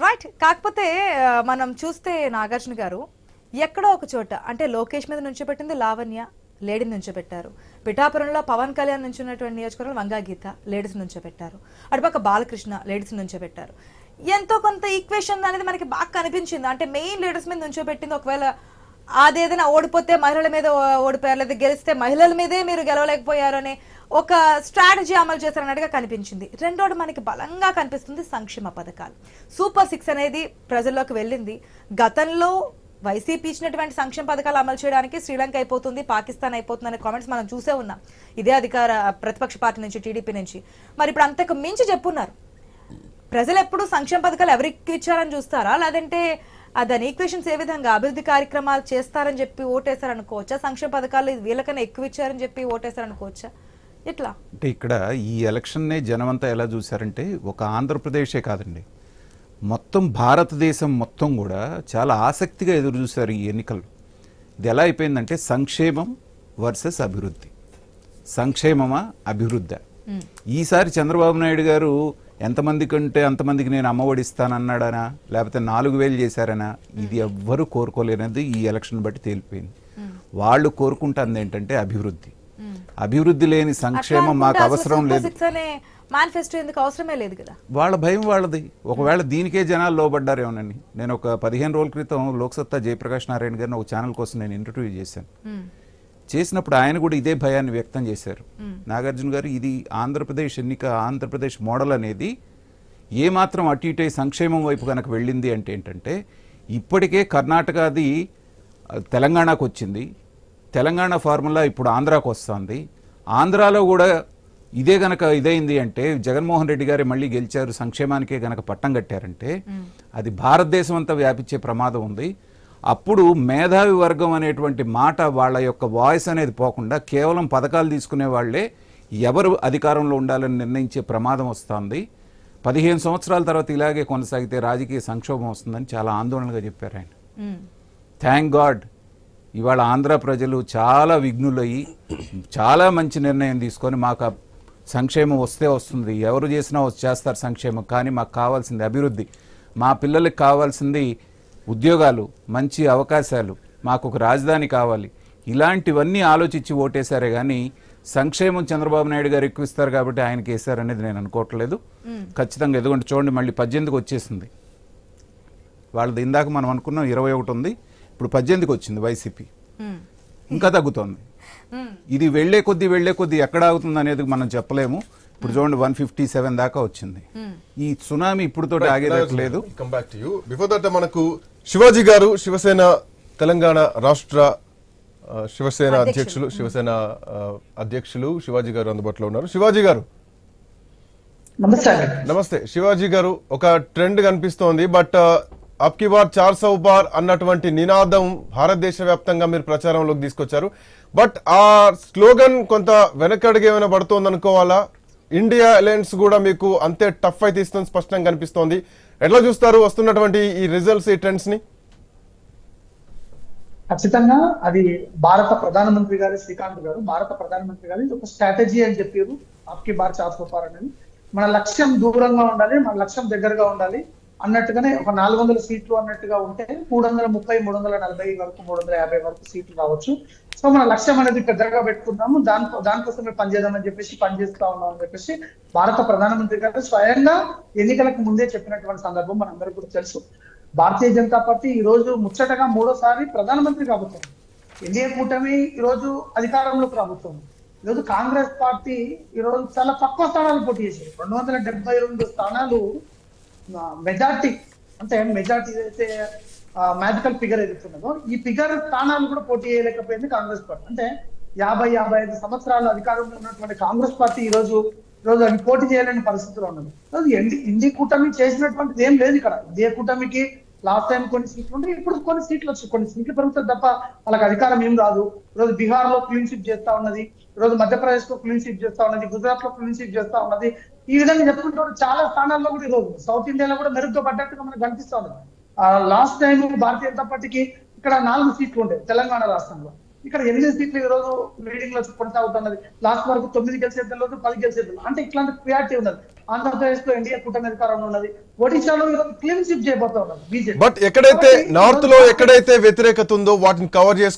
Right. కాకపోతే మనం చూస్తే నాగార్జున గారు ఎక్కడో ఒక చోట అంటే లోకేష్ మీద నుంచోబెట్టింది లావణ్య, లేడీని నుంచోబెట్టారు. పిఠాపురంలో పవన్ కళ్యాణ్ నుంచి ఉన్నటువంటి నియోజకవర్గం వంగా గీత, లేడీస్ నుంచోబెట్టారు. అటుపక్క బాలకృష్ణ, లేడీస్ నుంచోబెట్టారు. ఎంతో కొంత ఈక్వేషన్ అనేది మనకి బాగా కనిపించింది. అంటే మెయిన్ లీడర్స్ మీద నుంచోబెట్టింది. ఒకవేళ అదేదైనా ఓడిపోతే మహిళల మీద ఓడిపోయారు, లేదా గెలిస్తే మహిళల మీదే మీరు గెలవలేకపోయారు అనే ఒక స్ట్రాటజీ అమలు చేశారన్నట్టుగా కనిపించింది. రెండోది మనకి బలంగా కనిపిస్తుంది సంక్షేమ పథకాలు. సూపర్ 6 అనేది ప్రజల్లోకి వెళ్ళింది. గతంలో వైసీపీ ఇచ్చినటువంటి సంక్షేమ పథకాలు అమలు చేయడానికి శ్రీలంక అయిపోతుంది, పాకిస్తాన్ అయిపోతుంది అనే కామెంట్స్ మనం చూసే ఉన్నాం, ఇదే అధికార ప్రతిపక్ష పార్టీ నుంచి, టీడీపీ నుంచి. మరి ఇప్పుడు అంతకు మించి చెప్పున్నారు. ప్రజలు ఎప్పుడు సంక్షేమ పథకాలు ఎవరికి ఇచ్చారని చూస్తారా, లేదంటే దాని ఈక్వేషన్స్ ఏ విధంగా అభివృద్ధి కార్యక్రమాలు చేస్తారని చెప్పి ఓటేశారనుకోవచ్చా, సంక్షేమ పథకాలు వీళ్ళకన్నా ఎక్కువ ఇచ్చారని చెప్పి ఓటేశారనుకోవచ్చా, ఎట్లా? అంటే ఇక్కడ ఈ ఎలక్షన్నే జనమంతా ఎలా చూశారంటే ఒక ఆంధ్రప్రదేశే కాదండి, మొత్తం భారతదేశం మొత్తం కూడా చాలా ఆసక్తిగా ఎదురు చూశారు ఈ ఎన్నికలు. ఇది ఎలా అయిపోయిందంటే సంక్షేమం వర్సెస్ అభివృద్ధి, సంక్షేమమా అభివృద్ధి. ఈసారి చంద్రబాబు నాయుడు గారు ఎంతమంది కంటే అంతమందికి నేను అమ్మఒడి ఇస్తానన్నాడనా, లేకపోతే 4,000 చేశారనా, ఇది ఎవ్వరూ కోరుకోలేనది ఈ ఎలక్షన్ బట్టి తేలిపోయింది. వాళ్ళు కోరుకుంటుంది ఏంటంటే అభివృద్ధి. అభివృద్ధి లేని సంక్షేమం మాకు అవసరం లేదు, మేనిఫెస్టో ఎందుకు అవసరమే లేదు కదా. వాళ్ళ భయం వాళ్ళది. ఒకవేళ దీనికే జనాలు లోబడ్డారేమోనని. నేను ఒక 15 రోజుల క్రితం లోక్సత్తా జయప్రకాష్ నారాయణ గారిని ఒక ఛానల్ కోసం నేను ఇంటర్వ్యూ చేశాను. చేసినప్పుడు ఆయన కూడా ఇదే భయాన్ని వ్యక్తం చేశారు. నాగార్జున గారు, ఇది ఆంధ్రప్రదేశ్ ఎన్నిక, ఆంధ్రప్రదేశ్ మోడల్ అనేది ఏమాత్రం అటు ఇటు సంక్షేమం వైపు కనుక వెళ్ళింది అంటే ఏంటంటే, ఇప్పటికే కర్ణాటకది తెలంగాణకు వచ్చింది, తెలంగాణ ఫార్ములా ఇప్పుడు ఆంధ్రాకు వస్తుంది. ఆంధ్రాలో కూడా ఇదే గనక ఇదైంది అంటే, జగన్మోహన్ రెడ్డి గారే మళ్ళీ గెలిచారు, సంక్షేమానికే గనక పట్టం కట్టారంటే అది భారతదేశం అంతా వ్యాపించే ప్రమాదం ఉంది. అప్పుడు మేధావి వర్గం అనేటువంటి మాట, వాళ్ళ యొక్క వాయిస్ అనేది పోకుండా కేవలం పథకాలు తీసుకునే వాళ్లే ఎవరు అధికారంలో ఉండాలని నిర్ణయించే ప్రమాదం వస్తుంది. 15 సంవత్సరాల తర్వాత ఇలాగే కొనసాగితే రాజకీయ సంక్షోభం వస్తుందని చాలా ఆందోళనగా చెప్పారు ఆయన. థ్యాంక్ గాడ్ ఇవాళ ఆంధ్ర ప్రజలు చాలా విఘ్నులయ్యి చాలా మంచి నిర్ణయం తీసుకొని మాకు సంక్షేమం వస్తే వస్తుంది, ఎవరు చేసినా చేస్తారు సంక్షేమం, కానీ మాకు కావాల్సింది అభివృద్ధి, మా పిల్లలకి కావాల్సింది ఉద్యోగాలు, మంచి అవకాశాలు, మాకు ఒక రాజధాని కావాలి, ఇలాంటివన్నీ ఆలోచించి ఓటేశారే కానీ సంక్షేమం చంద్రబాబు నాయుడు గారు ఎక్కువ ఇస్తారు కాబట్టి ఆయనకి వేశారనేది నేను అనుకోవట్లేదు. ఖచ్చితంగా ఎదుగుంటే చూడండి, మళ్ళీ 18కి వచ్చేసింది వాళ్ళది. ఇందాక మనం అనుకున్నాం 21 ఉంది, ఇప్పుడు 18కి వచ్చింది వైసీపీ, ఇంకా తగ్గుతోంది. ఇది వెళ్లే కొద్దీ ఎక్కడ ఆగుతుంది అనేది మనం చెప్పలేము. ఇప్పుడు చూడండి 157 దాకా వచ్చింది. ఈ సునామీ ఇప్పుడు తోటి ఆగేదట్లేదు. బిఫోర్ దట్ మనకు శివాజీ గారు, శివసేన తెలంగాణ రాష్ట్ర శివసేన అధ్యక్షులు శివాజీ గారు అందుబాటులో ఉన్నారు. శివాజీ గారు నమస్తే. శివాజీ గారు, ఒక ట్రెండ్ కనిపిస్తోంది, బట్ అబ్కి బార్ 400 బార్ అన్నటువంటి నినాదం భారతదేశ వ్యాప్తంగా మీరు ప్రచారంలోకి తీసుకొచ్చారు. బట్ ఆ స్లోగన్ కొంత వెనకడుగు ఏమైనా పడుతోంది అనుకోవాలా? ఇండియా అలయన్స్ కూడా మీకు అంతే టఫ్ అయితే ఇస్తుంది స్పష్టంగా కనిపిస్తోంది. ఎట్లా చూస్తారు వస్తున్నటువంటి ఈ రిజల్ట్స్, ఈ ట్రెండ్స్ ని? ఖచ్చితంగా అది భారత ప్రధానమంత్రి గారు శ్రీకాంత్ గారు, భారత ప్రధానమంత్రి గారు ఒక స్ట్రాటజీ అని చెప్పారు. అబ్కి బార్ 400 పార్ అనేది మన లక్ష్యం దూరంగా ఉండాలి, మన లక్ష్యం దగ్గరగా ఉండాలి అన్నట్టుగానే ఒక 400 సీట్లు అన్నట్టుగా ఉంటే 330, 340 వరకు, 350 వరకు సీట్లు రావచ్చు. సో మన లక్ష్యం అనేది పెద్దగా పెట్టుకుందాము, దానికోసమే పనిచేద్దామని చెప్పేసి పనిచేస్తా ఉన్నాం అని చెప్పేసి భారత ప్రధానమంత్రి గారు స్వయంగా ఎన్నికలకు ముందే చెప్పినటువంటి సందర్భం మనందరికీ కూడా తెలుసు. భారతీయ జనతా పార్టీ ఈ రోజు ముచ్చటగా 3వ సారి ప్రధానమంత్రి కాబోతుంది. ఎన్డీఏ కూటమి ఈ రోజు అధికారంలోకి రాబోతుంది. ఈరోజు కాంగ్రెస్ పార్టీ ఈ రోజు చాలా తక్కువ స్థానాలు పోటీ చేశారు. 272 స్థానాలు మెజార్టీ, అంటే మెజార్టీ అయితే మ్యాజికల్ ఫిగర్ ఏదైతున్నదో ఈ ఫిగర్ స్థానాలు కూడా పోటీ చేయలేకపోయింది కాంగ్రెస్ పార్టీ. అంటే 50-55 సంవత్సరాలు అధికారంలో ఉన్నటువంటి కాంగ్రెస్ పార్టీ ఈ రోజు అది పోటీ చేయలేని పరిస్థితిలో ఉన్నది. ఇండి కూటమి చేసినటువంటిది ఏం లేదు ఇక్కడ. ఇండియా కూటమికి లాస్ట్ టైం కొన్ని సీట్లు ఉంటే ఇప్పుడు కొన్ని సీట్లు వచ్చి కొన్ని సీట్లు పెరుగుతుంది తప్ప వాళ్ళకి అధికారం ఏం రాదు. ఈరోజు బీహార్ లో క్లీన్ స్వీప్ చేస్తా ఉన్నది, ఈరోజు మధ్యప్రదేశ్ లో క్లీన్ స్వీప్ చేస్తా ఉన్నది, గుజరాత్ లో క్లీన్ స్వీప్ చేస్తా ఉన్నది. ఈ విధంగా చెప్పుకుంటూ చాలా స్థానాల్లో కూడా ఈరోజు సౌత్ ఇండియాలో కూడా మెరుగ్గా పడ్డట్టుగా మనకు కనిపిస్తా ఉన్నది. లాస్ట్ టైం భారతీయ జనతా పార్టీకి ఇక్కడ 4 సీట్లు ఉంటాయి తెలంగాణ రాష్ట్రంలో, ఇక్కడ 8 సీట్లు ఈ రోజు లీడింగ్ లో కొనసాగుతున్నది. లాస్ట్ వరకు 9 గెలిచేద్దలో 10 గెలిచేద్దలు, అంటే ఇట్లాంటి ప్రియారిటీ ఉన్నది. ఆంధ్రప్రదేశ్ లో ఎన్డీఏ కూటమి అధికారంలో ఉన్నది, ఒడిశాలో ఈరోజు క్లీన్ స్వీప్ చేయబోతా ఉన్నారు బీజేపీ. బట్ ఎక్కడైతే నార్త్ లో ఎక్కడైతే వ్యతిరేకత ఉందో వాటిని కవర్ చేసుకో